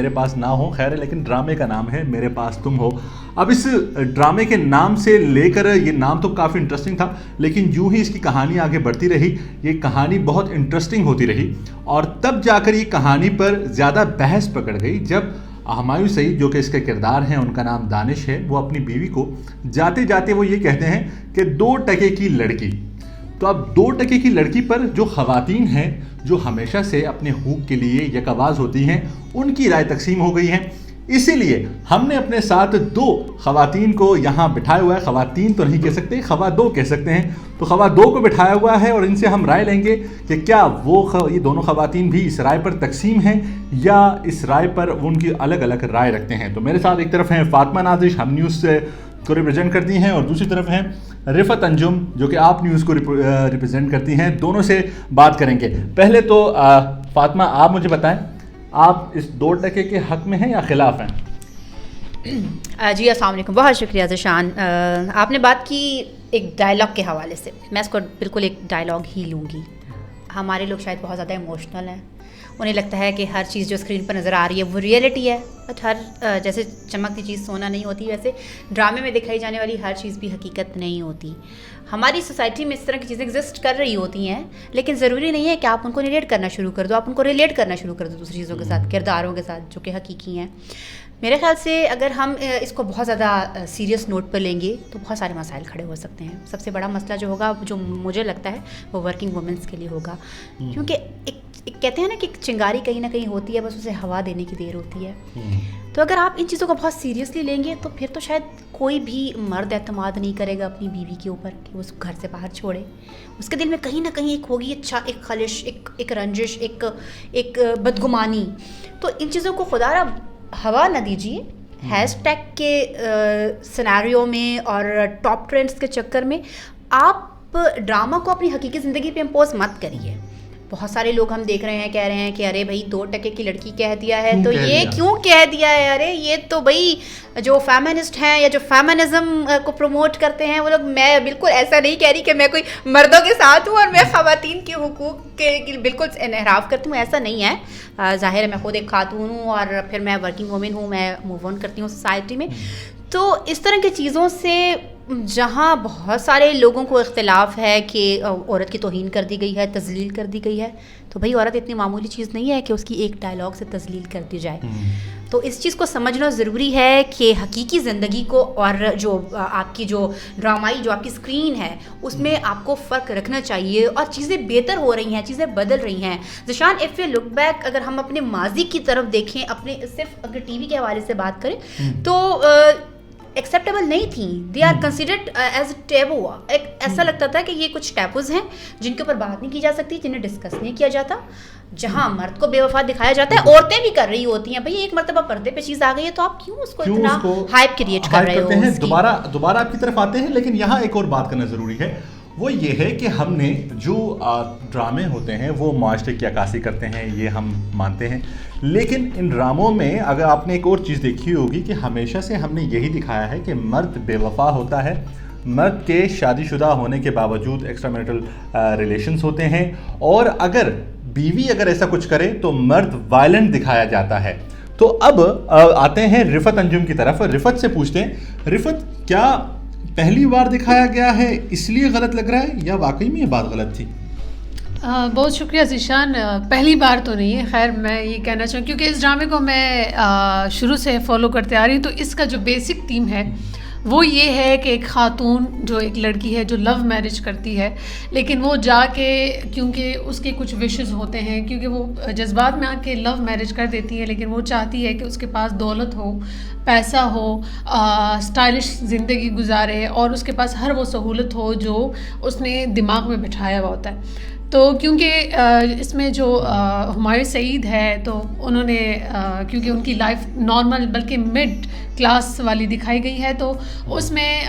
میرے پاس نہ ہو، خیر ہے، لیکن ڈرامے کا نام ہے میرے پاس تم ہو. اب اس ڈرامے کے نام سے لے کر یہ نام تو کافی انٹرسٹنگ تھا، لیکن یوں ہی اس کی کہانی آگے بڑھتی رہی. یہ کہانی بہت انٹرسٹنگ ہوتی رہی اور تب جا کر یہ کہانی پر زیادہ بحث پکڑ گئی جب ہمایوں سعید، جو کہ اس کے کردار ہیں، ان کا نام دانش ہے، وہ اپنی بیوی کو جاتے جاتے وہ یہ کہتے ہیں کہ 2 ٹکے کی لڑکی. تو اب 2 ٹکے کی لڑکی پر جو خواتین ہیں جو ہمیشہ سے اپنے حقوق کے لیے یک آواز ہوتی ہیں، ان کی رائے تقسیم ہو گئی ہیں. اسی لیے ہم نے اپنے ساتھ 2 خواتین کو یہاں بٹھایا ہوا ہے. خواتین تو نہیں کہہ سکتے، خوا 2 کہہ سکتے ہیں. تو خوا 2 کو بٹھایا ہوا ہے اور ان سے ہم رائے لیں گے کہ کیا یہ دونوں خواتین بھی اس رائے پر تقسیم ہیں یا اس رائے پر ان کی الگ الگ رائے رکھتے ہیں. تو میرے ساتھ ایک طرف ہیں فاطمہ نازش، ہم نیوز سے کو ریپرزینٹ کرتی ہیں، اور دوسری طرف ہیں رفعت انجم، جو کہ آپ نیوز کو ریپرزینٹ کرتی ہیں. دونوں سے بات کریں گے. پہلے تو فاطمہ، آپ مجھے بتائیں، آپ اس 2 ٹکے کے حق میں ہیں یا خلاف ہیں؟ جی السلام علیکم، بہت شکریہ ذیشان. آپ نے بات کی ایک ڈائلاگ کے حوالے سے، میں اس کو بالکل ایک ڈائلاگ ہی لوں گی. ہمارے لوگ شاید بہت زیادہ ایموشنل ہیں، انہیں لگتا ہے کہ ہر چیز جو اسکرین پر نظر آ رہی ہے وہ ریئلٹی ہے، بٹ ہر جیسے چمکتی چیز سونا نہیں ہوتی، ویسے ڈرامے میں دکھائی جانے والی ہر چیز بھی حقیقت نہیں ہوتی. ہماری سوسائٹی میں اس طرح کی چیزیں ایگزسٹ کر رہی ہوتی ہیں، لیکن ضروری نہیں ہے کہ آپ ان کو ریلیٹ کرنا شروع کر دو. آپ ان کو ریلیٹ کرنا شروع کر دو دوسری چیزوں کے ساتھ، کرداروں کے ساتھ جو کہ حقیقی ہیں. میرے خیال سے اگر ہم اس کو بہت زیادہ سیریس نوٹ پر لیں گے تو بہت سارے مسائل کھڑے ہو سکتے ہیں. سب سے بڑا مسئلہ جو ہوگا، جو مجھے لگتا ہے، وہ ورکنگ وومنس کے لیے ہوگا، کیونکہ ایک کہتے ہیں نا کہ ایک چنگاری کہیں نہ کہیں ہوتی ہے، بس اسے ہوا دینے کی دیر ہوتی ہے. تو اگر آپ ان چیزوں کو بہت سیریسلی لیں گے تو پھر تو شاید کوئی بھی مرد اعتماد نہیں کرے گا اپنی بیوی کے اوپر کہ وہ اس کو گھر سے باہر چھوڑے. اس کے دل میں کہیں نہ کہیں ایک ہوگی ایک خلش، ایک رنجش، ایک بدگمانی. تو ان چیزوں کو خدا را ہوا نہ دیجیے. ہیش ٹیگ کے سیناریو میں اور ٹاپ ٹرینڈس کے چکر میں آپ ڈرامہ کو اپنی حقیقی زندگی پہ امپوز مت کریے. بہت سارے لوگ ہم دیکھ رہے ہیں کہہ رہے ہیں کہ ارے بھائی 2 ٹکے کی لڑکی کہہ دیا ہے تو یہ کیوں کہہ دیا ہے، ارے یہ تو بھائی جو فیمنسٹ ہیں یا جو فیمنزم کو پروموٹ کرتے ہیں وہ لوگ. میں بالکل ایسا نہیں کہہ رہی کہ میں کوئی مردوں کے ساتھ ہوں اور میں خواتین کے حقوق کے بالکل انحراف کرتی ہوں، ایسا نہیں ہے. ظاہر ہے میں خود ایک خاتون ہوں اور پھر میں ورکنگ وومن ہوں، میں موو آن کرتی ہوں سوسائٹی میں. تو اس طرح کی چیزوں سے جہاں بہت سارے لوگوں کو اختلاف ہے کہ عورت کی توہین کر دی گئی ہے، تذلیل کر دی گئی ہے، تو بھائی عورت اتنی معمولی چیز نہیں ہے کہ اس کی ایک ڈائلاگ سے تذلیل کر دی جائے. تو اس چیز کو سمجھنا ضروری ہے کہ حقیقی زندگی کو اور جو آپ کی جو ڈرامائی جو آپ کی اسکرین ہے اس میں آپ کو فرق رکھنا چاہیے. اور چیزیں بہتر ہو رہی ہیں، چیزیں بدل رہی ہیں. ذیشان، اف یو لک بیک، اگر ہم اپنے ماضی کی طرف دیکھیں، اپنے صرف اگر ٹی وی کے حوالے سے بات کریں تو ایکسیپٹیبل نہیں تھیں. They are considered as taboo. ایک ایسا لگتا تھا کہ یہ کچھ ٹیبوز ہیں جن کے اوپر بات نہیں کی جا سکتی، جنہیں ڈسکس نہیں کیا جاتا. جہاں مرد کو بے وفا دکھایا جاتا ہے، عورتیں بھی کر رہی ہوتی ہیں. بھائی ایک مرتبہ پردے پہ چیز آ گئی ہے تو آپ کیوں اس کو اتنا ہائپ کریٹ کر رہے ہو؟ دوبارہ آپ کی طرف آتے ہیں، لیکن یہاں ایک اور بات کرنا ضروری ہے. وہ یہ ہے کہ ہم نے جو ڈرامے ہوتے ہیں وہ معاشرے کی عکاسی کرتے ہیں، یہ ہم مانتے ہیں. لیکن ان ڈراموں میں اگر آپ نے ایک اور چیز دیکھی ہوگی کہ ہمیشہ سے ہم نے یہی دکھایا ہے کہ مرد بے وفا ہوتا ہے، مرد کے شادی شدہ ہونے کے باوجود ایکسٹرا میرٹل ریلیشنز ہوتے ہیں، اور اگر بیوی ایسا کچھ کرے تو مرد وائلنٹ دکھایا جاتا ہے. تو اب آتے ہیں رفعت انجم کی طرف. رفعت سے پوچھتے ہیں، رفعت، کیا پہلی بار دکھایا گیا ہے اس لیے غلط لگ رہا ہے یا واقعی میں یہ بات غلط تھی؟ بہت شکریہ ذیشان. پہلی بار تو نہیں ہے، خیر میں یہ کہنا چاہوں کیونکہ اس ڈرامے کو میں شروع سے فالو کرتے آ رہی ہوں. تو اس کا جو بیسک تھیم ہے وہ یہ ہے کہ ایک خاتون جو ایک لڑکی ہے جو لو میرج کرتی ہے، لیکن وہ جا کے کیونکہ اس کے کچھ وشز ہوتے ہیں، کیونکہ وہ جذبات میں آ کے لو میرج کر دیتی ہے، لیکن وہ چاہتی ہے کہ اس کے پاس دولت ہو، پیسہ ہو، اسٹائلش زندگی گزارے اور اس کے پاس ہر وہ سہولت ہو جو اس نے دماغ میں بٹھایا ہوا ہوتا ہے. تو کیونکہ اس میں جو ہمایوں سعید ہے تو انہوں نے کیونکہ ان کی لائف نارمل بلکہ مڈ کلاس والی دکھائی گئی ہے، تو اس میں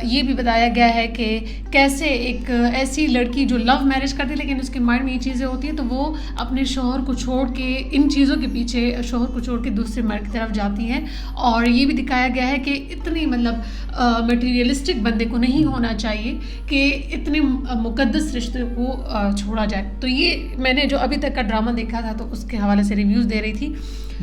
یہ بھی بتایا گیا ہے کہ کیسے ایک ایسی لڑکی جو لو میرج کرتی ہے لیکن اس کے مائنڈ میں یہ چیزیں ہوتی ہیں تو وہ اپنے شوہر کو چھوڑ کے ان چیزوں کے پیچھے شوہر کو چھوڑ کے دوسرے مرد کی طرف جاتی ہیں. اور یہ بھی دکھایا گیا ہے کہ اتنی مٹیریلسٹک بندے کو نہیں ہونا چاہیے کہ اتنے مقدس رشتے کو چھوڑا جائے. تو یہ میں نے جو ابھی تک کا ڈرامہ دیکھا تھا تو اس کے حوالے سے ریویوز دے رہی تھی.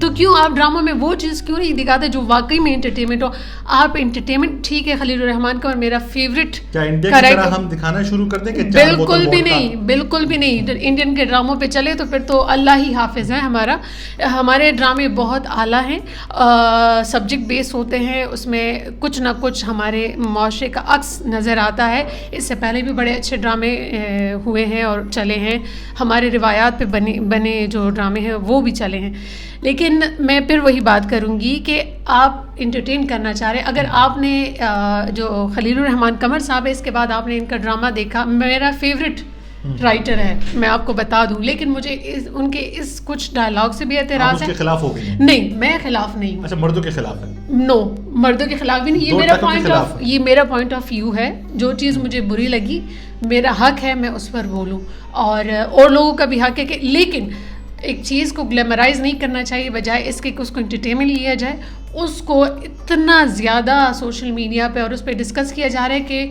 تو کیوں آپ ڈراموں میں وہ چیز کیوں نہیں دکھاتے جو واقعی میں انٹرٹینمنٹ ہو؟ آپ انٹرٹینمنٹ ٹھیک ہے خلیل الرحمان کا اور میرا فیوریٹ کریکٹر ہم دکھانا شروع کر دیں کہ بالکل بھی نہیں، بالکل بھی نہیں. انڈین کے ڈراموں پہ چلے تو پھر تو اللہ ہی حافظ ہے ہمارا. ہمارے ڈرامے بہت اعلیٰ ہیں، سبجیکٹ بیس ہوتے ہیں، اس میں کچھ نہ کچھ ہمارے معاشرے کا عکس نظر آتا ہے. اس سے پہلے بھی بڑے اچھے ڈرامے ہوئے ہیں اور چلے ہیں، ہمارے روایات پہ بنے جو ڈرامے ہیں وہ بھی چلے ہیں. لیکن میں پھر وہی بات کروں گی کہ آپ انٹرٹین کرنا چاہ رہے ہیں. اگر آپ نے جو خلیل الرحمان قمر صاحب ہے، اس کے بعد آپ نے ان کا ڈرامہ دیکھا، میرا فیوریٹ رائٹر ہے، میں آپ کو بتا دوں. لیکن مجھے ان کے اس کچھ ڈائلاگ سے بھی اعتراض ہے. خلاف ہو گئی؟ نہیں، میں خلاف نہیں ہوں. اچھا، مردوں کے خلاف ہے؟ نو، مردوں کے خلاف بھی نہیں. یہ میرا پوائنٹ آف ویو ہے. جو چیز مجھے بری لگی، میرا حق ہے میں اس پر بولوں، اور لوگوں کا بھی حق ہے کہ، لیکن ایک چیز کو گلیمرائز نہیں کرنا چاہیے، بجائے اس کے کہ اس کو انٹرٹینمنٹ لیا جائے. اس کو اتنا زیادہ سوشل میڈیا پہ اور اس پہ ڈسکس کیا جا رہا ہے کہ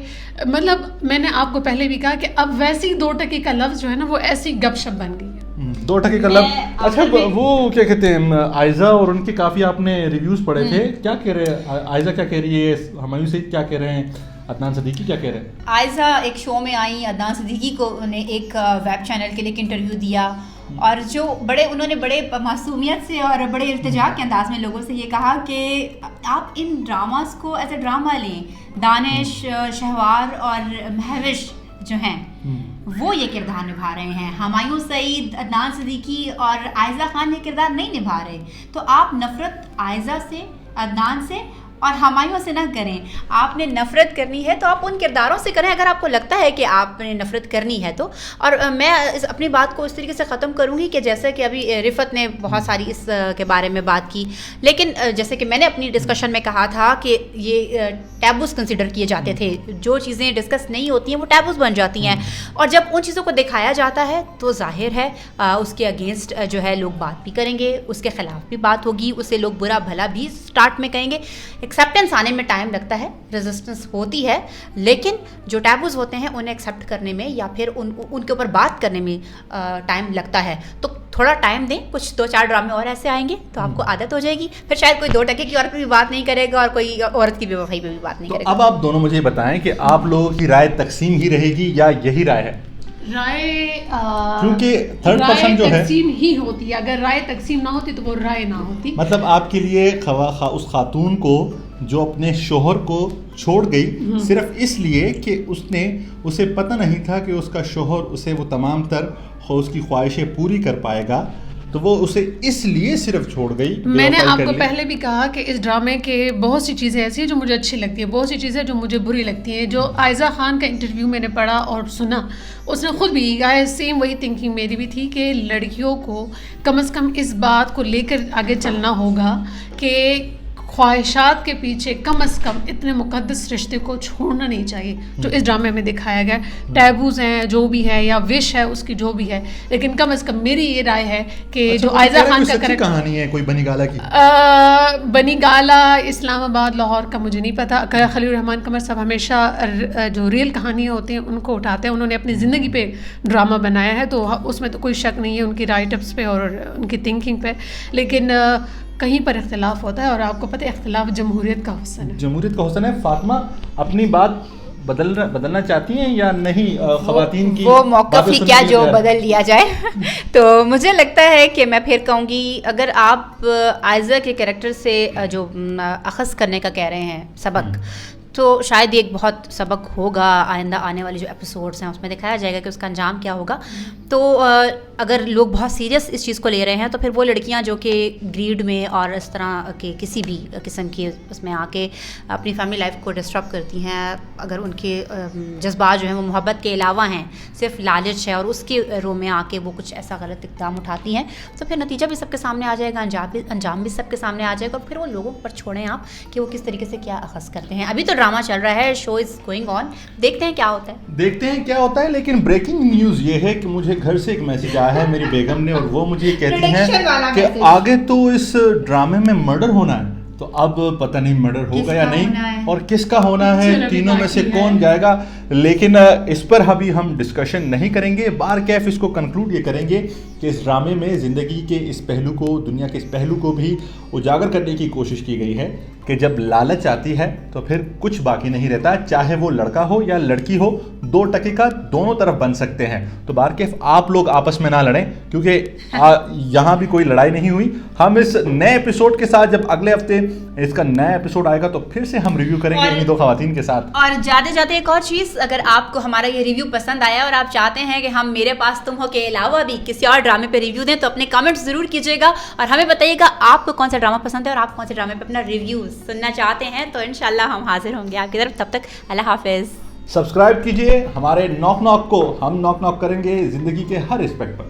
مطلب میں نے آپ کو پہلے بھی کہا کہ اب ویسی 2 ٹکے کا لفظ جو ہے نا وہ ایسی گپ شپ بن گئی ہے. 2 ٹکے کا لفظ. اچھا، وہ کیا کہتے ہیں آئزہ اور ان کے کافی آپ نے ریویوز پڑھے تھے، کیا کہہ رہے ہیں آئزہ؟ کیا کہہ رہی ہے؟ ہمایوں سعید کیا کہہ رہے ہیں؟ عدنان صدیقی کیا کہہ رہے ہیں؟ آئزہ ایک شو میں آئیں، عدنان صدیقی کو نے ایک ویب چینل کے لیے ایک انٹرویو دیا، اور جو انہوں نے بڑے معصومیت سے اور بڑے التجا کے انداز میں لوگوں سے یہ کہا کہ آپ ان ڈراماز کو ایز اے ڈرامہ لیں. دانش، شہوار اور مہوش جو ہیں وہ یہ کردار نبھا رہے ہیں. ہمایوں سعید، عدنان صدیقی اور عائزہ خان یہ کردار نہیں نبھا رہے. تو آپ نفرت عائزہ سے، عدنان سے اور ہمایوں سے نہ کریں. آپ نے نفرت کرنی ہے تو آپ ان کرداروں سے کریں، اگر آپ کو لگتا ہے کہ آپ نے نفرت کرنی ہے تو. اور میں اپنی بات کو اس طریقے سے ختم کروں گی کہ جیسے کہ ابھی رفت نے بہت ساری اس کے بارے میں بات کی، لیکن جیسے کہ میں نے اپنی ڈسکشن میں کہا تھا کہ یہ ٹیبوز کنسیڈر کیے جاتے تھے. جو چیزیں ڈسکس نہیں ہوتی ہیں وہ ٹیبوز بن جاتی ہیں، اور جب ان چیزوں کو دکھایا جاتا ہے تو ظاہر ہے اس کے اگینسٹ جو ہے لوگ بات بھی کریں گے، اس کے خلاف بھی بات ہوگی، اسے لوگ برا بھلا بھی سٹارٹ میں کہیں گے. ایکسیپٹنس آنے میں ٹائم لگتا ہے، ریزسٹنس ہوتی ہے، لیکن جو ٹیبوز ہوتے ہیں انہیں ایکسیپٹ کرنے میں یا پھر ان کے اوپر بات کرنے میں ٹائم لگتا ہے. تو تھوڑا ٹائم دیں، کچھ 2-4 ڈرامے اور ایسے آئیں گے تو آپ کو عادت ہو جائے گی. پھر شاید کوئی 2 ٹکے کی عورت پہ بھی بات نہیں کرے گا اور کوئی عورت کی بے وفائی پہ بھی بات نہیں کرے گا. اب آپ دونوں مجھے بتائیں کہ آپ لوگوں کی رائے تقسیم ہی رہے گی یا یہی رائے ہے؟ رائے کیونکہ تھرڈ پرسن جو ہے تقسیم ہی ہوتی ہے. اگر رائے تقسیم نہ ہوتی تو وہ رائے نہ ہوتی. مطلب آپ کے لیے اس خاتون کو جو اپنے شوہر کو چھوڑ گئی صرف اس لیے کہ اسے پتہ نہیں تھا کہ اس کا شوہر اسے وہ تمام تر اس کی خواہشیں پوری کر پائے گا، تو وہ اسے اس لیے صرف چھوڑ گئی. میں نے آپ کو پہلے بھی کہا کہ اس ڈرامے کے بہت سی چیزیں ایسی ہیں جو مجھے اچھی لگتی ہیں، بہت سی چیزیں جو مجھے بری لگتی ہیں. جو عائزہ خان کا انٹرویو میں نے پڑھا اور سنا، اس نے خود بھی سیم وہی تھنکنگ میری بھی تھی کہ لڑکیوں کو کم از کم اس بات کو لے کر آگے چلنا ہوگا کہ خواہشات کے پیچھے کم از کم اتنے مقدس رشتے کو چھوڑنا نہیں چاہیے جو اس ڈرامے میں دکھایا گیا. ٹیبوز ہیں جو بھی ہے یا وش ہے اس کی جو بھی ہے، لیکن کم از کم میری یہ رائے ہے کہ جو عائزہ خان کا کریکٹر، کہانی ہے کوئی بنی گالا کی، بنی گالا اسلام آباد لاہور کا مجھے نہیں پتا. خلیل الرحمان قمر صاحب ہمیشہ جو ریئل کہانیاں ہوتی ہیں ان کو اٹھاتے ہیں. انہوں نے اپنی زندگی پہ ڈرامہ بنایا ہے تو اس میں تو کوئی شک نہیں ہے ان کی رائٹ اپس پہ اور ان کی تھنکنگ پہ، لیکن کہیں پر اختلاف ہوتا ہے اور آپ کو پتہ ہے اختلاف جمہوریت کا حسن ہے. جمہوریت کا حسن ہے. فاطمہ اپنی بات بدلنا چاہتی ہیں یا نہیں؟ خواتین کی وہ موقف ہی کیا جو بدل لیا جائے. تو مجھے لگتا ہے کہ میں پھر کہوں گی، اگر آپ عائزہ کے کریکٹر سے جو اخذ کرنے کا کہہ رہے ہیں سبق، تو شاید یہ ایک بہت سبق ہوگا. آئندہ آنے والی جو ایپیسوڈس ہیں اس میں دکھایا جائے گا کہ اس کا انجام کیا ہوگا. تو اگر لوگ بہت سیریس اس چیز کو لے رہے ہیں تو پھر وہ لڑکیاں جو کہ گریڈ میں اور اس طرح کے کسی بھی قسم کی اس میں آ کے اپنی فیملی لائف کو ڈسٹرب کرتی ہیں، اگر ان کے جذبات جو ہیں وہ محبت کے علاوہ ہیں، صرف لالچ ہے اور اس کے رو میں آ کے وہ کچھ ایسا غلط اقدام اٹھاتی ہیں، تو پھر نتیجہ بھی سب کے سامنے آ جائے گا، انجام بھی سب کے سامنے آ جائے گا. اور پھر وہ لوگوں پر چھوڑیں آپ کہ وہ کس طریقے سے کیا اخذ کرتے ہیں. ابھی تو ڈرامہ چل رہا ہے، شو از گوئنگ آن، دیکھتے ہیں کیا ہوتا ہے. لیکن بریکنگ نیوز یہ ہے کہ مجھے گھر سے ایک میسج آیا ہے میری بیگم نے، اور وہ مجھے یہ کہتی ہیں کہ آگے تو اس ڈرامے میں مرڈر ہونا ہے. تو اب پتہ نہیں مرڈر ہوگا یا نہیں. اور کس کا ہونا ہے, تینوں میں سے کون جائے گا. لیکن اس پر ابھی ہم ڈسکشن نہیں کریں گے. بہرکیف اس کو کنکلوڈ یہ کریں گے کہ اس ڈرامے میں زندگی کے اس پہلو کو, دنیا کے اس پہلو کو بھی اجاگر کرنے کی کوشش کی گئی ہے کہ جب لالچ آتی ہے تو پھر کچھ باقی نہیں رہتا, چاہے وہ لڑکا ہو یا لڑکی ہو, 2 ٹکے کا دونوں طرف بن سکتے ہیں. تو بہرکیف آپ لوگ آپس میں نہ لڑیں, کیونکہ یہاں بھی کوئی لڑائی نہیں ہوئی. ہم اس نئے ایپیسوڈ کے ساتھ جب اگلے ہفتے اس کا نیا ایپیسوڈ آئے گا تو پھر سے ہم ریویو کریں گے انہی 2 خواتین کے ساتھ. اور جاتے جاتے ایک اور چیز, اگر آپ کو ہمارا یہ ریویو پسند آیا اور آپ چاہتے ہیں کہ ہم میرے پاس تم ہو کے علاوہ بھی کسی اور ڈرامے پہ ریویو دیں تو اپنے کمنٹ ضرور کیجیے گا اور ہمیں بتائیے گا آپ کو کون سا ڈرامہ پسند ہے اور آپ کون سے ڈرامے پہ اپنا ریویو سننا چاہتے ہیں. تو انشاءاللہ ہم حاضر ہوں گے آپ کی طرف. تب تک اللہ حافظ. سبسکرائب کیجئے ہمارے نوک نوک کو, ہم نوک نوک کریں گے زندگی کے ہر اسپیکٹ پر.